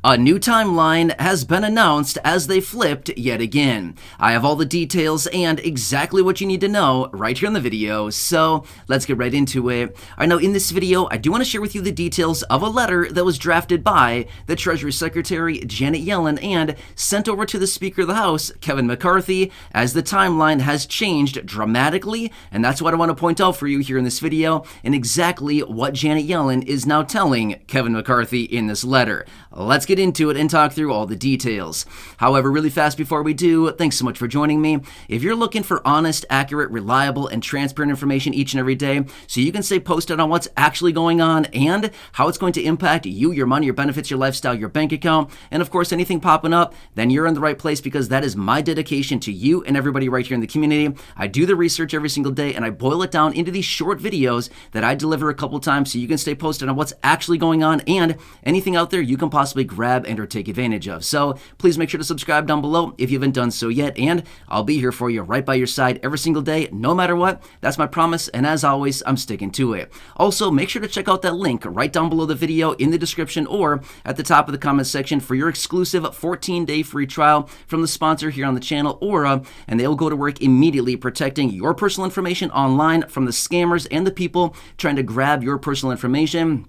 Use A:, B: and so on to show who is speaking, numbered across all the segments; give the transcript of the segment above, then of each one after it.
A: A new timeline has been announced as they flipped yet again. I have all the details and exactly what you need to know right here in the video, so let's get right into it. I know in this video, I do want to share with you the details of a letter that was drafted by the Treasury Secretary Janet Yellen and sent over to the Speaker of the House, Kevin McCarthy, as the timeline has changed dramatically, and that's what I want to point out for you here in this video, and exactly what Janet Yellen is now telling Kevin McCarthy in this letter. Let's get into it and talk through all the details. However, really fast before we do, thanks so much for joining me. If you're looking for honest, accurate, reliable, and transparent information each and every day so you can stay posted on what's actually going on and how it's going to impact you, your money, your benefits, your lifestyle, your bank account, and of course anything popping up, then you're in the right place because that is my dedication to you and everybody right here in the community. I do the research every single day and I boil it down into these short videos that I deliver a couple times so you can stay posted on what's actually going on and anything out there you can possibly grab and or take advantage of. So please make sure to subscribe down below if you haven't done so yet, and I'll be here for you right by your side every single day, no matter what. That's my promise, and as always, I'm sticking to it. Also, make sure to check out that link right down below the video in the description or at the top of the comment section for your exclusive 14-day free trial from the sponsor here on the channel, Aura, and they'll go to work immediately protecting your personal information online from the scammers and the people trying to grab your personal information.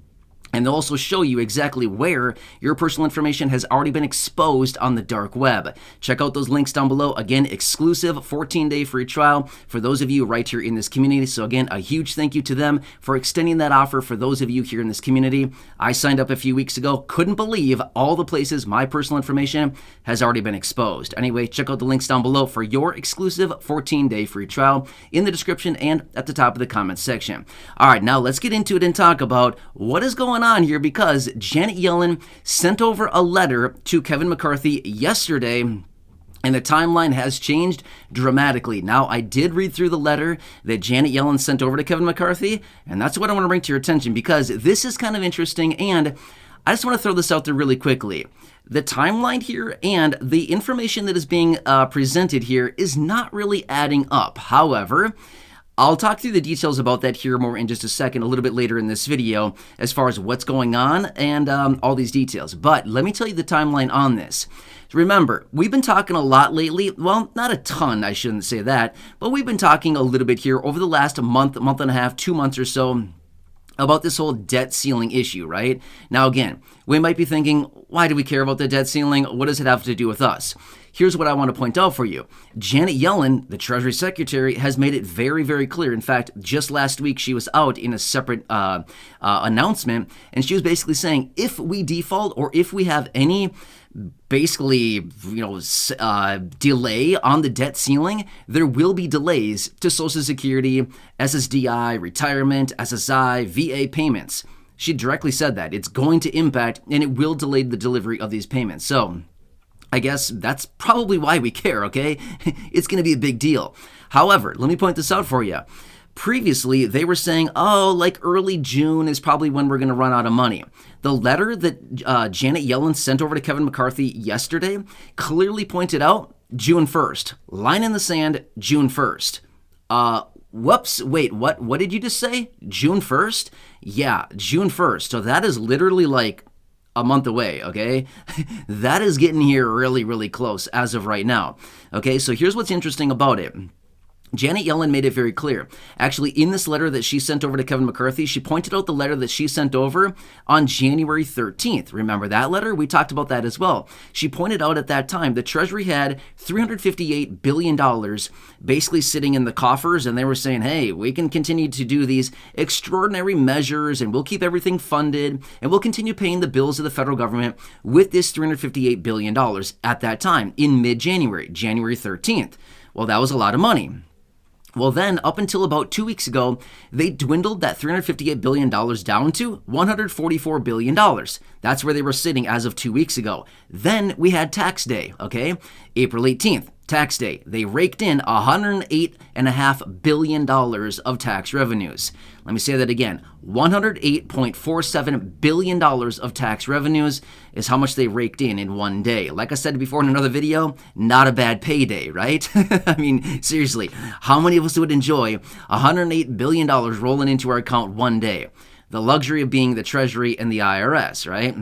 A: And they'll also show you exactly where your personal information has already been exposed on the dark web. Check out those links down below. Again, exclusive 14-day free trial for those of you right here in this community. So again, a huge thank you to them for extending that offer for those of you here in this community. I signed up a few weeks ago. Couldn't believe all the places my personal information has already been exposed. Anyway, check out the links down below for your exclusive 14-day free trial in the description and at the top of the comments section. All right, now let's get into it and talk about what is going on here, because Janet Yellen sent over a letter to Kevin McCarthy yesterday, and the timeline has changed dramatically. Now, I did read through the letter that Janet Yellen sent over to Kevin McCarthy, and that's what I want to bring to your attention because this is kind of interesting, and I just want to throw this out there really quickly. The timeline here and the information that is being presented here is not really adding up. However, I'll talk through the details about that here more in just a second, a little bit later in this video, as far as what's going on and all these details. But let me tell you the timeline on this. Remember, we've been talking a lot lately, well, not a ton, I shouldn't say that, but we've been talking a little bit here over the last month and a half, 2 months or so, about this whole debt ceiling issue, right? Now, again, we might be thinking, why do we care about the debt ceiling? What does it have to do with us? Here's what I want to point out for you. Janet Yellen, the Treasury Secretary, has made it very, very clear. In fact, just last week, she was out in a separate announcement, and she was basically saying, if we default or if we have any basically, delay on the debt ceiling, there will be delays to Social Security, SSDI, retirement, SSI, VA payments. She directly said that. It's going to impact and it will delay the delivery of these payments. So I guess that's probably why we care, okay? It's going to be a big deal. However, let me point this out for you. Previously, they were saying, like early June is probably when we're going to run out of money. The letter that Janet Yellen sent over to Kevin McCarthy yesterday clearly pointed out June 1st. Line in the sand, June 1st. Whoops, wait, what did you just say? June 1st? Yeah, June 1st. So that is literally like a month away, okay? That is getting here really, really close as of right now. Okay, so here's what's interesting about it. Janet Yellen made it very clear. Actually, in this letter that she sent over to Kevin McCarthy, she pointed out the letter that she sent over on January 13th. Remember that letter? We talked about that as well. She pointed out at that time the Treasury had $358 billion basically sitting in the coffers, and they were saying, hey, we can continue to do these extraordinary measures, and we'll keep everything funded, and we'll continue paying the bills of the federal government with this $358 billion at that time in mid-January, January 13th. Well, that was a lot of money. Well, then, up until about 2 weeks ago, they dwindled that $358 billion down to $144 billion. That's where they were sitting as of 2 weeks ago. Then we had tax day, okay? April 18th, tax day. They raked in $108.5 billion of tax revenues. Let me say that again. $108.47 billion of tax revenues is how much they raked in one day. Like I said before in another video, not a bad payday, right? I mean, seriously, how many of us would enjoy $108 billion rolling into our account one day? The luxury of being the Treasury and the IRS, right?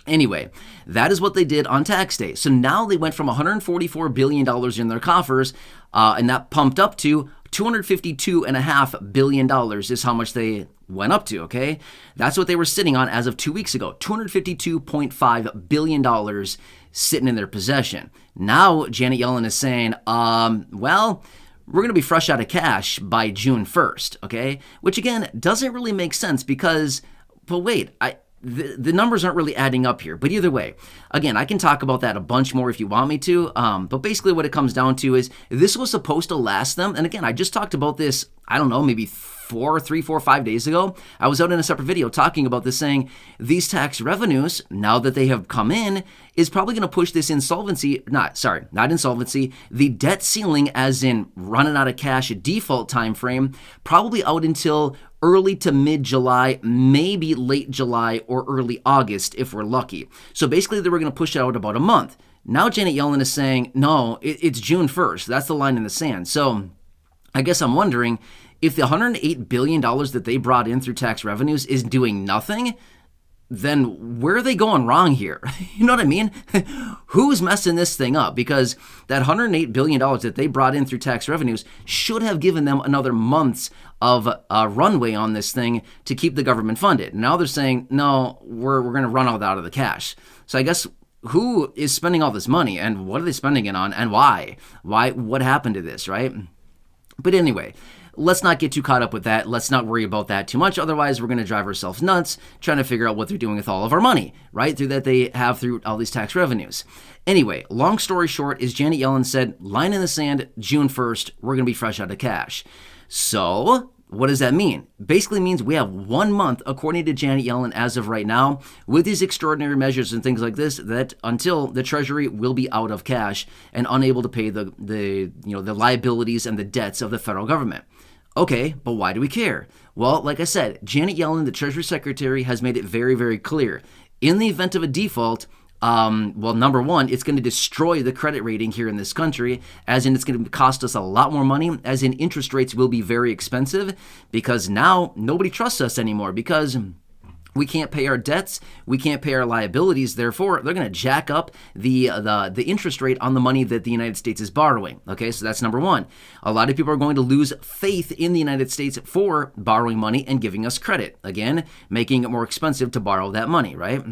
A: Anyway, that is what they did on tax day. So now they went from $144 billion in their coffers, and that pumped up to $252.5 billion is how much they went up to, okay? That's what they were sitting on as of 2 weeks ago, $252.5 billion sitting in their possession. Now, Janet Yellen is saying, well, we're going to be fresh out of cash by June 1st, okay? Which, again, doesn't really make sense because, but wait, the numbers aren't really adding up here. But either way, again, I can talk about that a bunch more if you want me to. But basically what it comes down to is this was supposed to last them. And again, I just talked about this, I don't know, maybe 5 days ago. I was out in a separate video talking about this, saying these tax revenues, now that they have come in, is probably going to push this not insolvency, the debt ceiling, as in running out of cash default time frame, probably out until early to mid-July, maybe late July or early August if we're lucky. So basically they were going to push it out about a month. Now Janet Yellen is saying, no, it's June 1st. That's the line in the sand. So I guess I'm wondering if the $108 billion that they brought in through tax revenues is doing nothing, then where are they going wrong here? You know what I mean? Who's messing this thing up? Because that $108 billion that they brought in through tax revenues should have given them another months of runway on this thing to keep the government funded. Now they're saying, no, we're going to run all that out of the cash. So I guess who is spending all this money and what are they spending it on and why? What happened to this, right? But anyway, let's not get too caught up with that. Let's not worry about that too much. Otherwise, we're going to drive ourselves nuts trying to figure out what they're doing with all of our money, right? Through that they have through all these tax revenues. Anyway, long story short is Janet Yellen said, line in the sand, June 1st, we're going to be fresh out of cash. So what does that mean? Basically means we have 1 month, according to Janet Yellen, as of right now, with these extraordinary measures and things like this, that until the Treasury will be out of cash and unable to pay the liabilities and the debts of the federal government. Okay, but why do we care? Well, like I said, Janet Yellen, the Treasury Secretary, has made it very, very clear. In the event of a default, number one, it's going to destroy the credit rating here in this country, as in it's going to cost us a lot more money, as in interest rates will be very expensive, because now nobody trusts us anymore, because we can't pay our debts, we can't pay our liabilities, therefore they're going to jack up the interest rate on the money that the United States is borrowing. Okay, so that's number one. A lot of people are going to lose faith in the United States for borrowing money and giving us credit. Again, making it more expensive to borrow that money, right?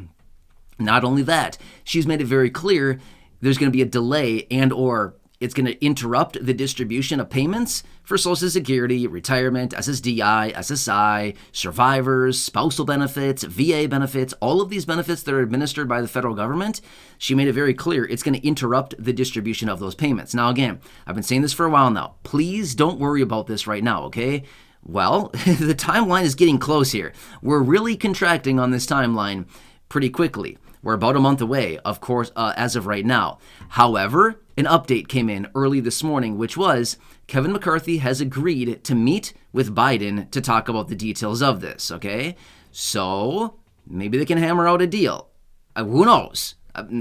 A: Not only that, she's made it very clear there's going to be a delay and or it's going to interrupt the distribution of payments for Social Security, retirement, SSDI, SSI, survivors, spousal benefits, VA benefits, all of these benefits that are administered by the federal government. She made it very clear it's going to interrupt the distribution of those payments. Now, again, I've been saying this for a while now. Please don't worry about this right now, okay? Well, the timeline is getting close here. We're really contracting on this timeline pretty quickly. We're about a month away, of course, as of right now. However, an update came in early this morning, which was Kevin McCarthy has agreed to meet with Biden to talk about the details of this, okay? So maybe they can hammer out a deal. Who knows?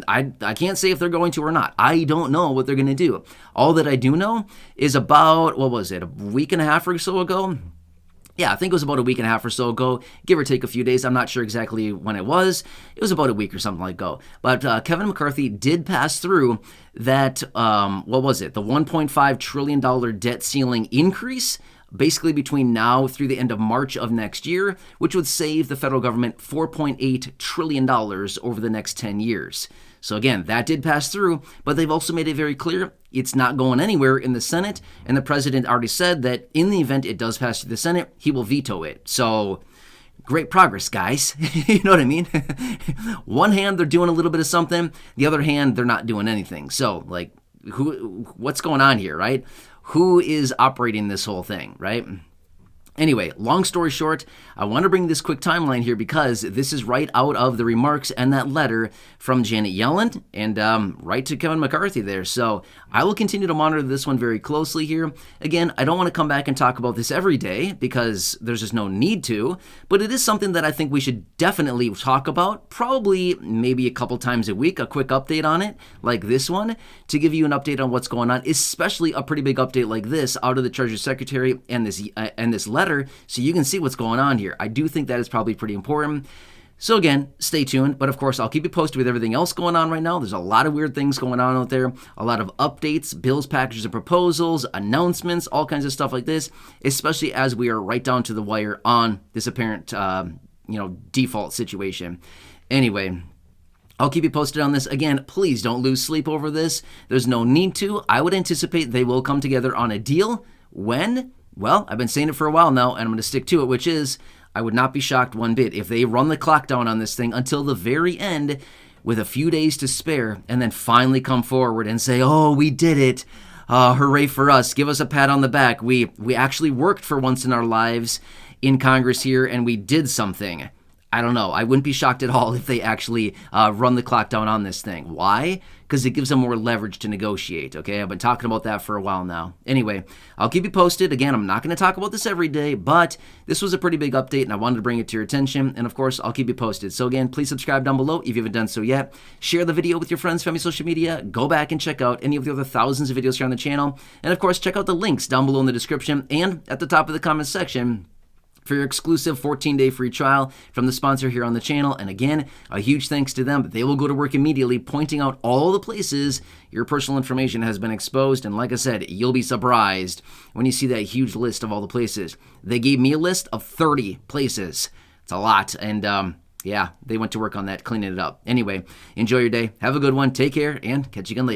A: I can't say if they're going to or not. I don't know what they're going to do. All that I do know is about, a week and a half or so ago? Yeah, I think it was about a week and a half or so ago, give or take a few days. I'm not sure exactly when it was. It was about a week or something like ago. But Kevin McCarthy did pass through that, the $1.5 trillion debt ceiling increase, basically between now through the end of March of next year, which would save the federal government $4.8 trillion over the next 10 years. So again, that did pass through, but they've also made it very clear it's not going anywhere in the Senate, and the president already said that in the event it does pass through the Senate, he will veto it. So great progress, guys. You know what I mean? One hand, they're doing a little bit of something. The other hand, they're not doing anything. So, what's going on here, right? Who is operating this whole thing, right? Anyway, long story short, I want to bring this quick timeline here because this is right out of the remarks and that letter from Janet Yellen and right to Kevin McCarthy there. So I will continue to monitor this one very closely here. Again, I don't want to come back and talk about this every day because there's just no need to, but it is something that I think we should definitely talk about, probably maybe a couple times a week, a quick update on it like this one to give you an update on what's going on, especially a pretty big update like this out of the Treasury Secretary and this letter so you can see what's going on here. I do think that is probably pretty important. So again, stay tuned, but of course, I'll keep you posted with everything else going on right now. There's a lot of weird things going on out there, a lot of updates, bills, packages, and proposals, announcements, all kinds of stuff like this, especially as we are right down to the wire on this apparent, default situation. Anyway, I'll keep you posted on this. Again, please don't lose sleep over this. There's no need to. I would anticipate they will come together on a deal. When? Well, I've been saying it for a while now, and I'm going to stick to it, which is I would not be shocked one bit if they run the clock down on this thing until the very end with a few days to spare and then finally come forward and say, oh, we did it. Hooray for us. Give us a pat on the back. We actually worked for once in our lives in Congress here, and we did something. I don't know. I wouldn't be shocked at all if they actually run the clock down on this thing. Why? Because it gives them more leverage to negotiate, okay? I've been talking about that for a while now. Anyway, I'll keep you posted. Again, I'm not going to talk about this every day, but this was a pretty big update, and I wanted to bring it to your attention. And, of course, I'll keep you posted. So, again, please subscribe down below if you haven't done so yet. Share the video with your friends, family, social media. Go back and check out any of the other thousands of videos here on the channel. And, of course, check out the links down below in the description and at the top of the comment section for your exclusive 14-day free trial from the sponsor here on the channel. And again, a huge thanks to them. They will go to work immediately pointing out all the places your personal information has been exposed. And like I said, you'll be surprised when you see that huge list of all the places. They gave me a list of 30 places. It's a lot. And yeah, they went to work on that, cleaning it up. Anyway, enjoy your day. Have a good one. Take care and catch you again later.